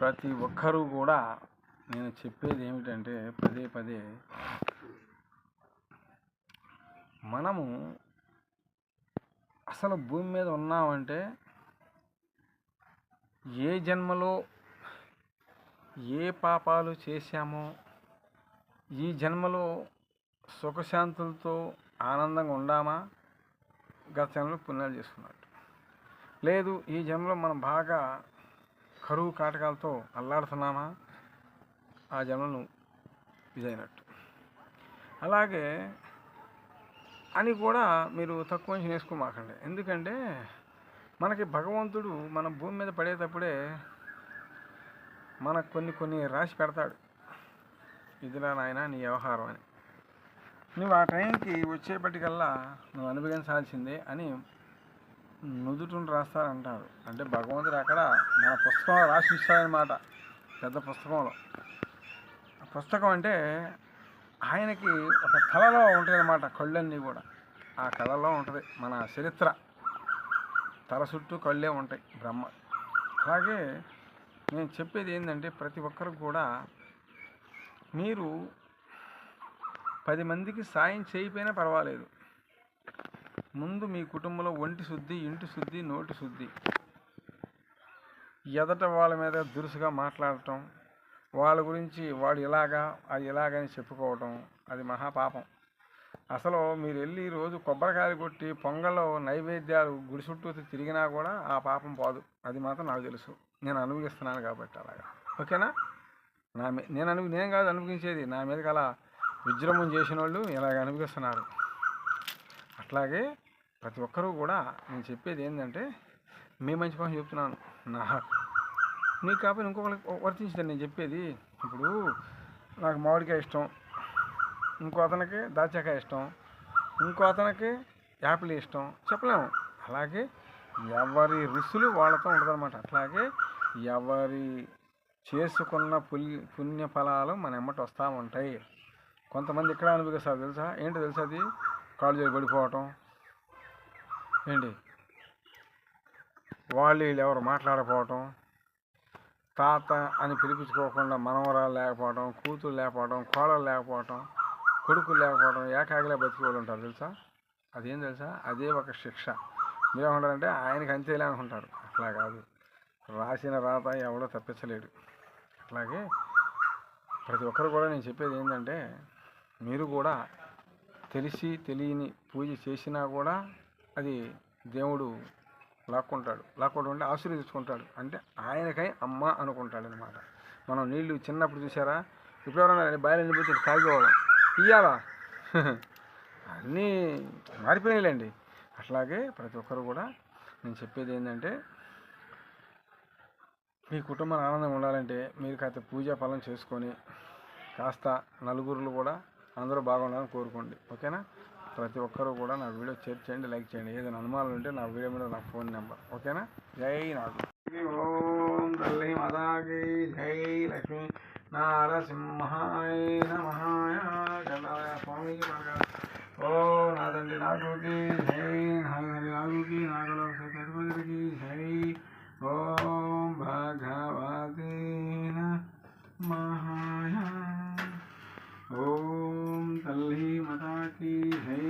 ప్రతి ఒక్కరూ కూడా నేను చెప్పేది ఏమిటంటే పదే పదే మనము అసలు భూమి మీద ఉన్నామంటే ఏ జన్మలో ఏ పాపాలు చేశామో ఈ జన్మలో సుఖశాంతులతో ఆనందంగా ఉండామా, గత జన్మలో పుణ్యాలు చేసుకున్నట్టు. లేదు ఈ జన్మలో మనం బాగా కరువు కాటకాలతో అల్లాడుతున్నామా, ఆ జన్మను ఇదైనట్టు. అలాగే అని కూడా మీరు తక్కువ నుంచి నేర్చుకోమాకండి. ఎందుకంటే మనకి భగవంతుడు మన భూమి మీద పడేటప్పుడే మనకు కొన్ని రాసి పెడతాడు. ఇదిలా నాయన నీ వ్యవహారం అని. నువ్వు ఆ టైంకి వచ్చేపటికల్లా నువ్వు అనుభవించాల్సిందే అని నుదుటిని రాస్తారంటారు. అంటే భగవంతుడు అక్కడ మన పుస్తకంలో రాసి ఇస్తాడనమాట. పెద్ద పుస్తకంలో. పుస్తకం అంటే ఆయనకి ఒక కళలో ఉంటుంది అన్నమాట. కళ్ళన్నీ కూడా ఆ కళలో ఉంటుంది మన చరిత్ర. తల చుట్టూ కళ్ళే ఉంటాయి బ్రహ్మ. అలాగే నేను చెప్పేది ఏంటంటే ప్రతి ఒక్కరికి కూడా మీరు 10 మందికి సాయం చేయకపోయినా పర్వాలేదు. ముందు మీ కుటుంబంలో ఒంటి శుద్ధి, ఇంటి శుద్ధి, నోటి శుద్ధి. ఎదట వాళ్ళ మీద దురుసుగా మాట్లాడటం, వాళ్ళ గురించి వాడు ఇలాగా అది ఇలాగని చెప్పుకోవటం అది మహాపాపం. అసలు మీరు వెళ్ళి రోజు కొబ్బరికాయలు కొట్టి పొంగల్లో నైవేద్యాలు గుడి చుట్టూ తిరిగినా కూడా ఆ పాపం పోదు. అది మాత్రం నాకు తెలుసు. నేను అనుభవిస్తున్నాను కాబట్టి అలాగా. ఓకేనా? నేను కాదు అనుభవించేది, నా మీదకి అలా విజృంభం చేసిన వాళ్ళు ఇలాగ అనుభవిస్తున్నారు. అట్లాగే ప్రతి ఒక్కరూ కూడా నేను చెప్పేది ఏంటంటే మీ మంచి కోసం చెప్తున్నాను. మీకు కాకపోతే ఇంకొకరికి వర్తించదని నేను చెప్పేది. ఇప్పుడు నాకు మామిడికాయ ఇష్టం, ఇంకో అతనికి దాచాకాయ ఇష్టం, ఇంకో అతనికి యాపిల్ ఇష్టం, చెప్పలేము. అలాగే ఎవరి రుసులు వాళ్ళతో ఉంటుందన్నమాట. అట్లాగే ఎవరి చేసుకున్న పుణ్య ఫలాలు మన ఎమ్మట వస్తూ ఉంటాయి. కొంతమంది ఇక్కడ అనుభవిస్తారు తెలుసా? ఏంటో తెలుసా? అది కాళ్ళు చేయి పడిపోవటం, ఏంటి వాళ్ళు వీళ్ళు ఎవరు మాట్లాడకపోవటం, తాత అని పిలిపించుకోకుండా మనవరాలు లేకపోవడం, కూతురు లేకపోవడం, కోడలు లేకపోవటం, కొడుకులు లేకపోవడం, ఏకాగిలా బతికేవాళ్ళు ఉంటారు తెలుసా? అదేం తెలుసా? అదే ఒక శిక్ష. మీరేమంటారంటే ఆయనకి అంతేలే అనుకుంటారు. అట్లా కాదు. రాసిన రాత ఎవడో తప్పించలేడు. అట్లాగే ప్రతి ఒక్కరు కూడా నేను చెప్పేది ఏంటంటే మీరు కూడా తెలిసి తెలియని పూజ చేసినా కూడా అది దేవుడు లాక్కుంటాడు అంటే ఆశీర్వదించుకుంటాడు. అంటే ఆయనకై అమ్మ అనుకుంటాడు అనమాట. మనం నీళ్ళు చిన్నప్పుడు చూసారా? ఇప్పుడు ఎవరన్నా బయలు నిండిపోతే తాగేవాళ్ళం. ఇయ్యాలా అన్నీ మారిపోయినాయిలేండి. అట్లాగే ప్రతి ఒక్కరు కూడా నేను చెప్పేది ఏంటంటే మీ కుటుంబం ఆనందంగా ఉండాలంటే మీరు కాస్త పూజా ఫలం చేసుకొని కాస్త నలుగురులు కూడా అందరూ బాగుండాలని కోరుకోండి. ఓకేనా? ప్రతి ఒక్కరూ కూడా నా వీడియో షేర్ చేయండి, లైక్ చేయండి. ఏదైనా అనుమానాలు ఉంటే నా వీడియో మీద నా ఫోన్ నెంబర్. ఓకేనా? జై నాగు. ఓం తల్లి మాతాకి జై. లక్ష్మీ నారసింహాయ నమః. స్వామికి ఓ నా తండ్రి నాగుకి జై. నాగుకి నాగుల సరస్వతికి జై. ఓం భగవతే నమః. ఓం తల్లి మాతాకి జై.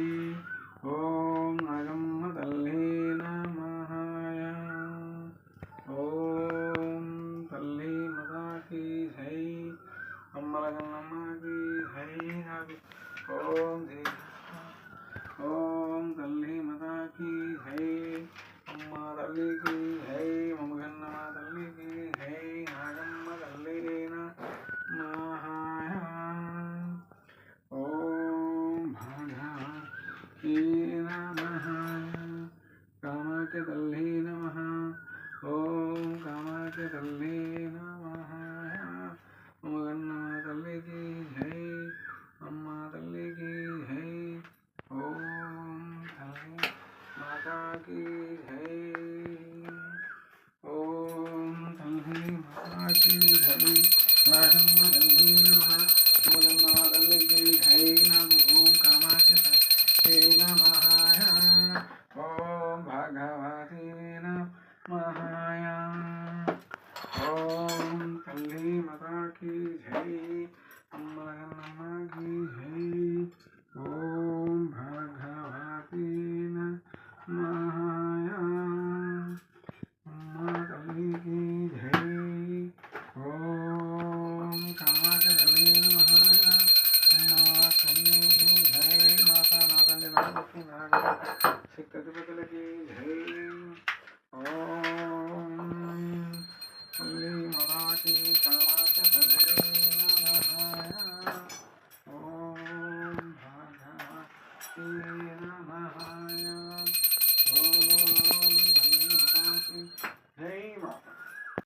ఓం నాగమ్మ తల్లి నమః. ఓం తల్లి మాతాకి జై. అమ్మల గన్నమ్మకి జై. నాకు ఓం తల్లి మాతాకి జై. అమ్మ తల్లికి జై. మమ్మగన్నమ్మ తల్లికి జై. నాగమ్మ తల్లి నమః. ఓం భగవతే నమః. కామాఖ్య తల్లి నమః. ఓం కామాఖ్య తల్లి నమః. మమ్మగన్నమ్మ తల్లికి జై. అమ్మ తల్లికి జై. ఓం తల్లి మాతాకి జై. ఓం తల్లి మాతాకి జై. నాగమ్మ తల్లి నమః. మమ్మగన్నమ్మ తల్లికి జై. నాకు ఓం కామాఖ్య తల్లి నమః. ఓం భగవతే నమః. శక్తి అధిపతులకి జై. ఓం